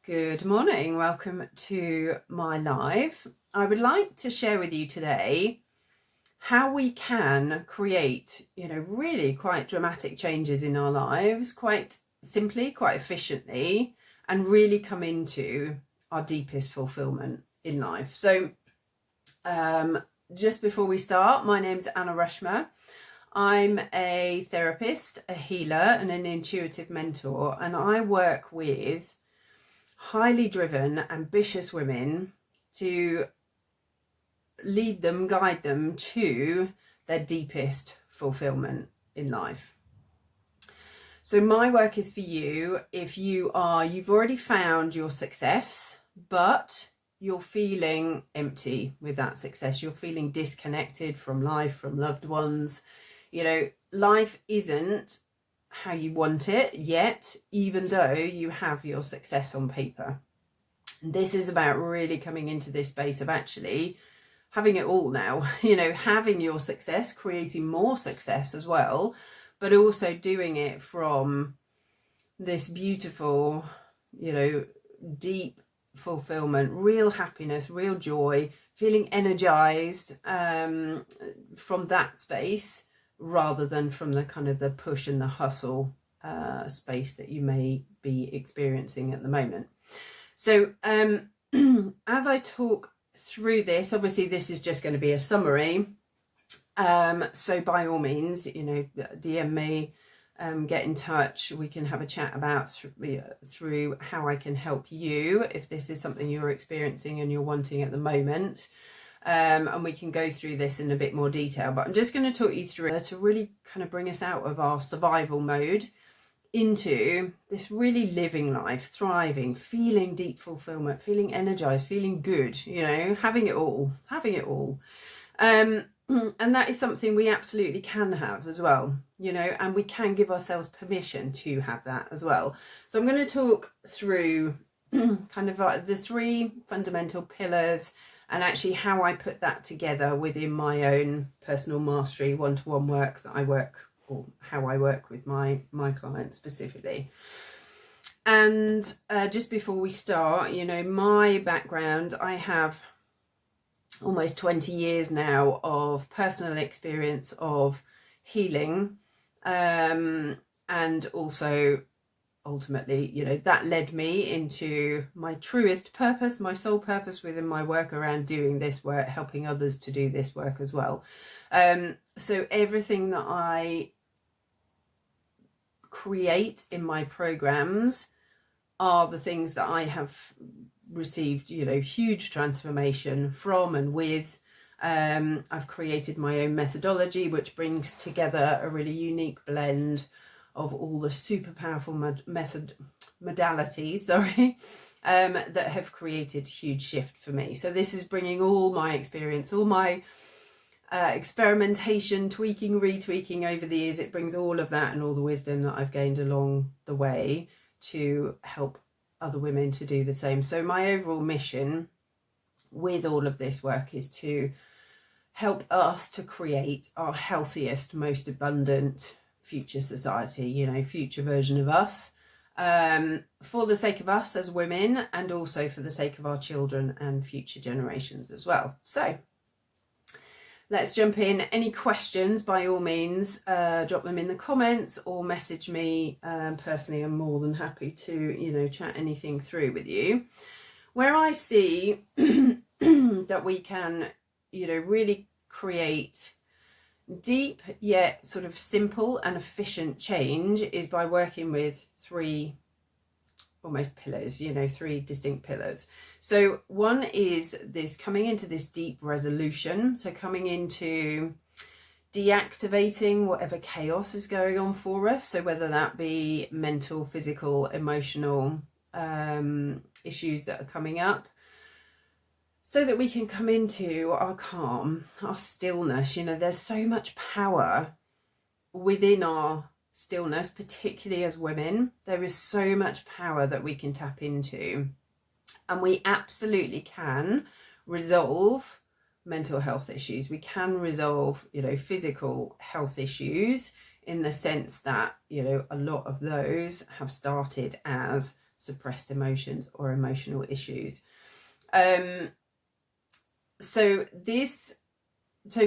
Good morning, welcome to my live. I would like to share with you today how we can create, really quite dramatic changes in our lives, quite simply, quite efficiently, and really come into our deepest fulfillment in life. So just before we start, my name's Anna Rushmer. I'm a therapist, a healer, and an intuitive mentor, and I work with highly driven, ambitious women to lead them, guide them to their deepest fulfillment in life. So my work is for you if you've already found your success, but you're feeling empty with that success. You're feeling disconnected from life, from loved ones. Life isn't how you want it yet, even though you have your success on paper. And this is about really coming into this space of actually having it all now, having your success, creating more success as well, but also doing it from this beautiful, deep fulfillment, real happiness, real joy, feeling energized from that space, rather than from the kind of the push and the hustle space that you may be experiencing at the moment. So as I talk through this, obviously this is just going to be a summary. So by all means, DM me, get in touch. We can have a chat about through how I can help you if this is something you're experiencing and you're wanting at the moment. And we can go through this in a bit more detail, but I'm just going to talk you through it to really kind of bring us out of our survival mode into this really living life, thriving, feeling deep fulfillment, feeling energized, feeling good, having it all. And that is something we absolutely can have as well, and we can give ourselves permission to have that as well. So I'm going to talk through kind of the three fundamental pillars and actually how I put that together within my own personal mastery one-to-one work that I work, or how I work with my clients specifically. And just before we start, my background, I have almost 20 years now of personal experience of healing, and also ultimately, that led me into my truest purpose, my sole purpose within my work around doing this work, helping others to do this work as well. So everything that I create in my programs are the things that I have received, huge transformation from and with. I've created my own methodology, which brings together a really unique blend of all the super powerful modalities, that have created huge shift for me. So this is bringing all my experience, all my experimentation, tweaking, retweaking over the years. It brings all of that and all the wisdom that I've gained along the way to help other women to do the same. So my overall mission with all of this work is to help us to create our healthiest, most abundant future society, future version of us, for the sake of us as women, and also for the sake of our children and future generations as well. So let's jump in. Any questions, by all means, drop them in the comments or message me personally. I'm more than happy to, chat anything through with you. Where I see that we can, really create deep yet sort of simple and efficient change is by working with three almost pillars, three distinct pillars. So one is this coming into this deep resolution. So coming into deactivating whatever chaos is going on for us. So whether that be mental, physical, emotional issues that are coming up, so that we can come into our calm, our stillness. There's so much power within our stillness, particularly as women. There is so much power that we can tap into, and we absolutely can resolve mental health issues. We can resolve, physical health issues, in the sense that, a lot of those have started as suppressed emotions or emotional issues. So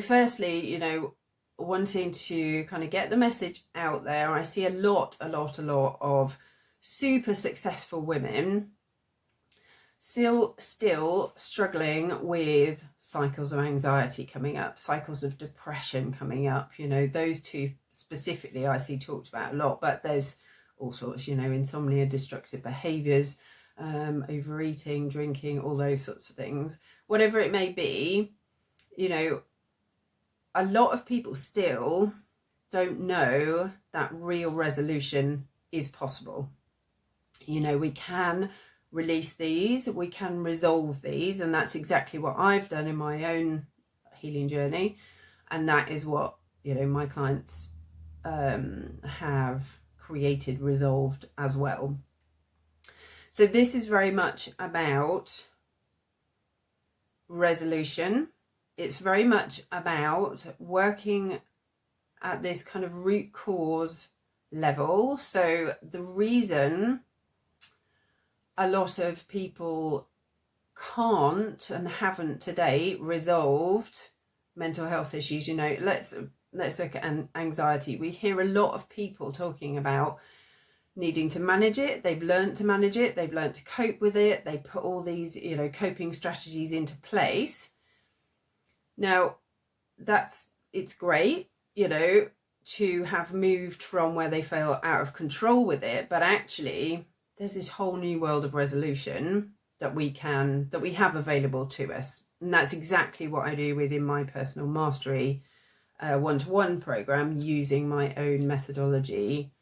firstly, you know, wanting to kind of get the message out there, I see a lot of super successful women still struggling with cycles of anxiety coming up, cycles of depression coming up. You know, those two specifically I see talked about a lot, but there's all sorts, you know, insomnia, destructive behaviors, overeating, drinking, all those sorts of things. Whatever it may be, you know, a lot of people still don't know that real resolution is possible. You know, we can release these, we can resolve these, and that's exactly what I've done in my own healing journey, and that is what, you know, my clients have created, resolved as well. So this is very much about resolution. It's very much about working at this kind of root cause level. So the reason a lot of people can't and haven't to date resolved mental health issues, you know, let's look at anxiety. We hear a lot of people talking about needing to manage it. They've learned to manage it. They've learned to cope with it. They put all these, you know, coping strategies into place. Now, it's great, you know, to have moved from where they feel out of control with it, but actually there's this whole new world of resolution that we have available to us. And that's exactly what I do within my personal mastery one-to-one program, using my own methodology,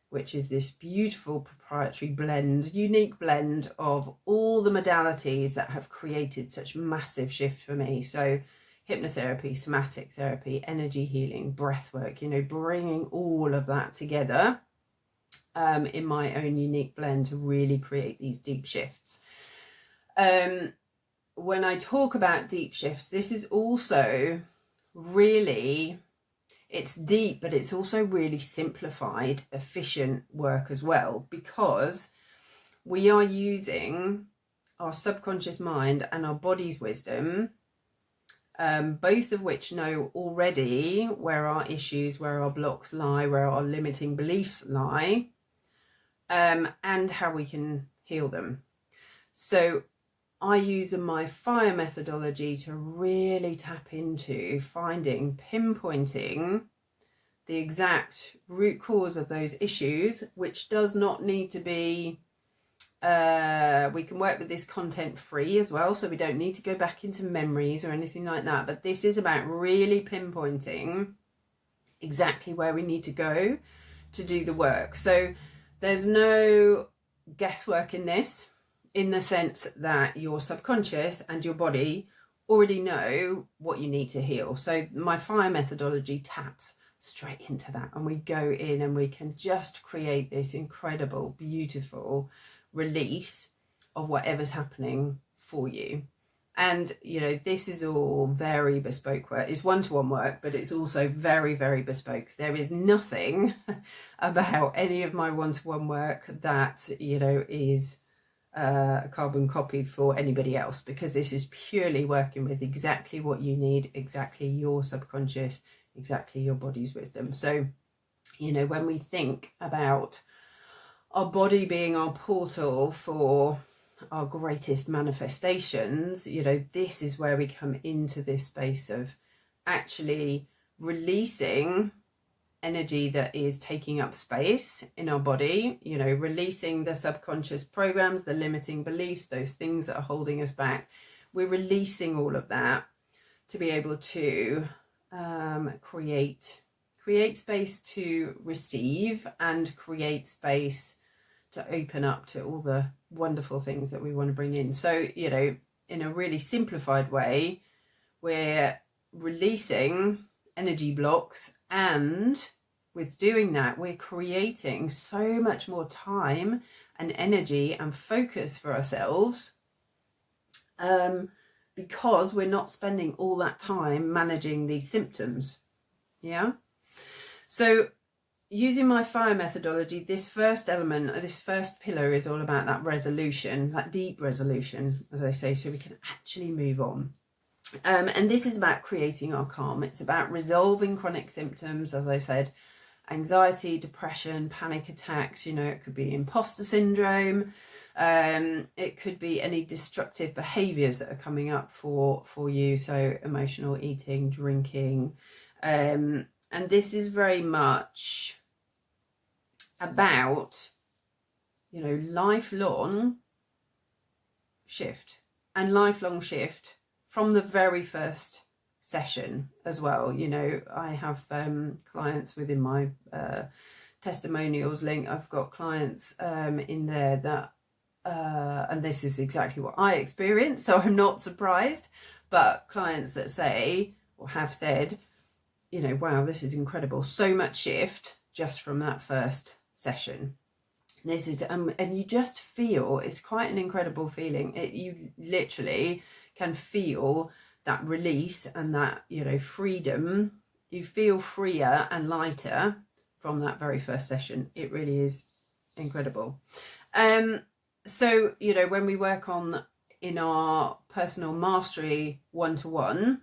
which is this beautiful proprietary blend, unique blend of all the modalities that have created such massive shift for me. So hypnotherapy, somatic therapy, energy healing, breath work, you know, bringing all of that together in my own unique blend to really create these deep shifts. When I talk about deep shifts, this is also really, it's deep, but it's also really simplified, efficient work as well, because we are using our subconscious mind and our body's wisdom, both of which know already where our issues, where our blocks lie, where our limiting beliefs lie, and how we can heal them. So I use my fire methodology to really tap into pinpointing the exact root cause of those issues, which does not need to be, we can work with this content free as well, so we don't need to go back into memories or anything like that. But this is about really pinpointing exactly where we need to go to do the work. So there's no guesswork in this, in the sense that your subconscious and your body already know what you need to heal. So my fire methodology taps straight into that, and we go in and we can just create this incredible, beautiful release of whatever's happening for you. And, you know, this is all very bespoke work. It's one-to-one work, but it's also very, very bespoke. There is nothing about any of my one-to-one work that, you know, is carbon copied for anybody else, because this is purely working with exactly what you need, exactly your subconscious, exactly your body's wisdom. So, you know, when we think about our body being our portal for our greatest manifestations, you know, this is where we come into this space of actually releasing energy that is taking up space in our body, you know, releasing the subconscious programs, the limiting beliefs, those things that are holding us back. We're releasing all of that to be able to create space to receive, and create space to open up to all the wonderful things that we want to bring in. So, you know, in a really simplified way, we're releasing energy blocks, and with doing that, we're creating so much more time and energy and focus for ourselves, because we're not spending all that time managing these symptoms. Yeah. So, using my fire methodology, this first element, this first pillar is all about that resolution, that deep resolution, as I say, so we can actually move on. And this is about creating our calm. It's about resolving chronic symptoms, as I said, anxiety, depression, panic attacks. You know, it could be imposter syndrome. It could be any destructive behaviours that are coming up for you. So emotional eating, drinking. And this is very much about, you know, lifelong shift, and lifelong shift from the very first session as well. You know, I have clients within my testimonials link. I've got clients in there that and this is exactly what I experienced, so I'm not surprised, but clients that say or have said, you know, wow, this is incredible, so much shift just from that first session. This is and you just feel, it's quite an incredible feeling. You literally can feel that release and that, you know, freedom. You feel freer and lighter from that very first session. It really is incredible. So, you know, when we work on in our personal mastery one-to-one,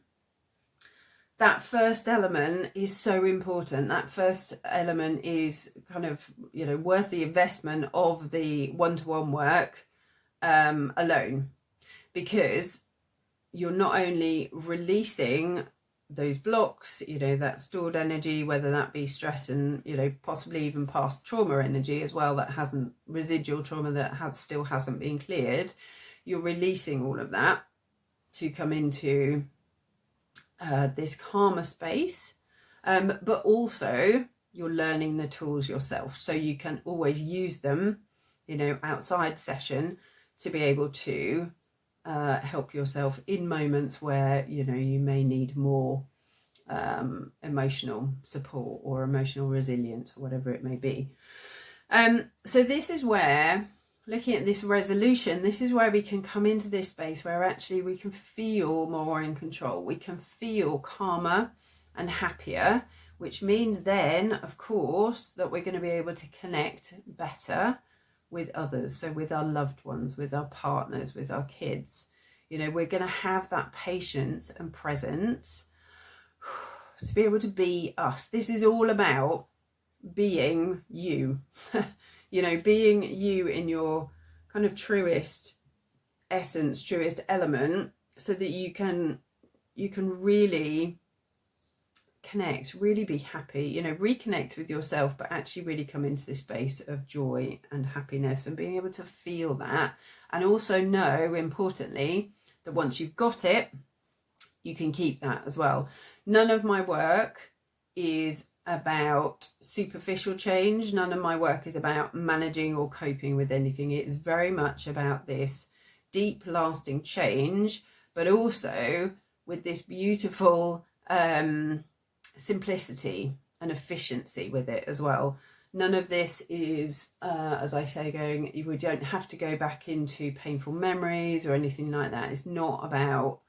that first element is so important. That first element is kind of, you know, worth the investment of the one-to-one work alone, because you're not only releasing those blocks, you know, that stored energy, whether that be stress and, you know, possibly even past trauma energy as well, that hasn't, residual trauma that still hasn't been cleared. You're releasing all of that to come into this calmer space, but also you're learning the tools yourself, so you can always use them, you know, outside session to be able to help yourself in moments where, you know, you may need more emotional support or emotional resilience or whatever it may be. So this is where, looking at this resolution, this is where we can come into this space where actually we can feel more in control. We can feel calmer and happier, which means then, of course, that we're going to be able to connect better with others. So with our loved ones, with our partners, with our kids, you know, we're going to have that patience and presence to be able to be us. This is all about being you, you know, being you in your kind of truest essence, truest element, so that you can really connect, really be happy, you know, reconnect with yourself, but actually really come into this space of joy and happiness and being able to feel that. And also know, importantly, that once you've got it, you can keep that as well. None of my work is about superficial change. None of my work is about managing or coping with anything. It is very much about this deep, lasting change, but also with this beautiful simplicity and efficiency with it as well. None of this is, as I say, we don't have to go back into painful memories or anything like that. It's not about,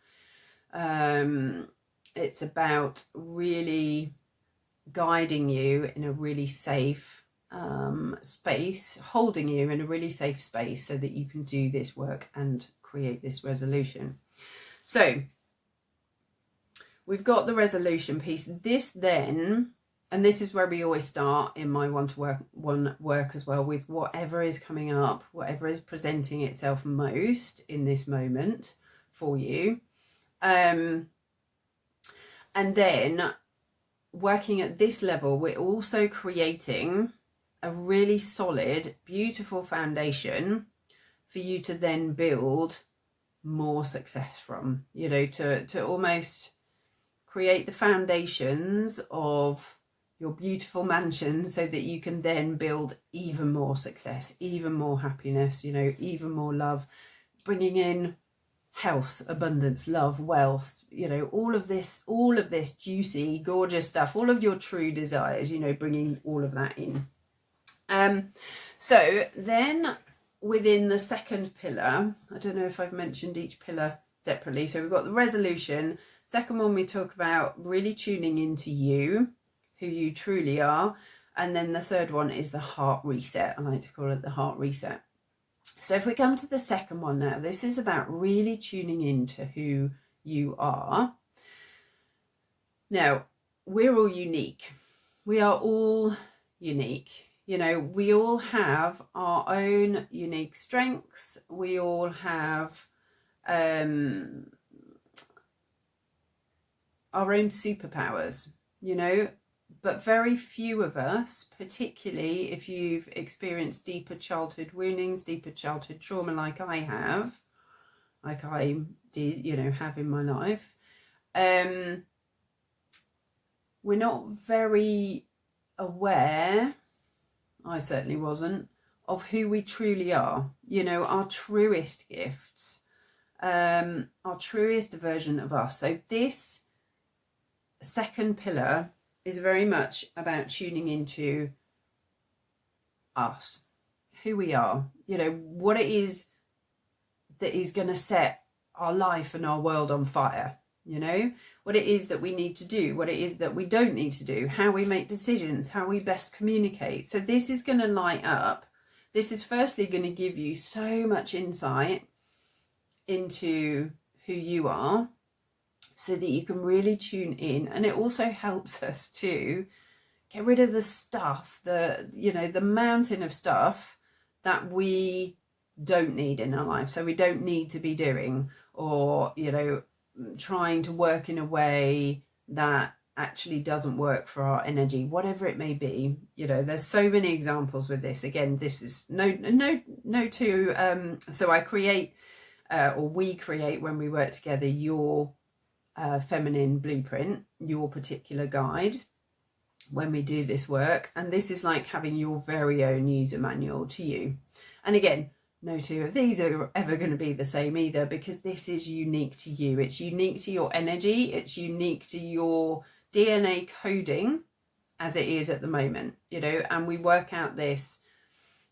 it's about really guiding you in a really safe space, holding you in a really safe space so that you can do this work and create this resolution. So we've got the resolution piece. This then, and this is where we always start in my one-to-one work as well, with whatever is coming up, whatever is presenting itself most in this moment for you. And then working at this level, we're also creating a really solid, beautiful foundation for you to then build more success from, you know, to almost create the foundations of your beautiful mansion so that you can then build even more success, even more happiness, you know, even more love, bringing in health, abundance, love, wealth, you know, all of this juicy, gorgeous stuff, all of your true desires, you know, bringing all of that in. So then within the second pillar, I don't know if I've mentioned each pillar separately. So we've got the resolution. Second one, we talk about really tuning into you, who you truly are. And then the third one is the heart reset. I like to call it the heart reset. So if we come to the second one now, this is about really tuning into who you are. Now, we're all unique. We are all unique. You know, we all have our own unique strengths. We all have our own superpowers, you know, but very few of us, particularly if you've experienced deeper childhood woundings, deeper childhood trauma like I have, like I did, you know, have in my life, we're not very aware, I certainly wasn't, of who we truly are, you know, our truest gifts, our truest version of us. So this second pillar is very much about tuning into us, who we are, you know, what it is that is going to set our life and our world on fire, you know, what it is that we need to do, what it is that we don't need to do, how we make decisions, how we best communicate. So this is going to light up. This is firstly going to give you so much insight into who you are, so that you can really tune in. And it also helps us to get rid of the stuff, the mountain of stuff that we don't need in our life. So we don't need to be doing, or, you know, trying to work in a way that actually doesn't work for our energy, whatever it may be. You know, there's so many examples with this. Again, this is so I create, or we create when we work together, your feminine blueprint, your particular guide when we do this work. And this is like having your very own user manual to you. And again, no two of these are ever going to be the same either, because this is unique to you. It's unique to your energy. It's unique to your DNA coding as it is at the moment, you know, and we work out this,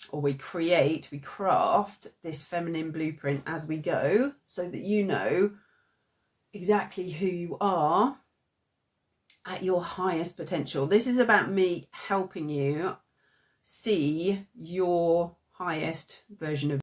or we craft this feminine blueprint as we go, so that you know exactly who you are at your highest potential. This is about me helping you see your highest version of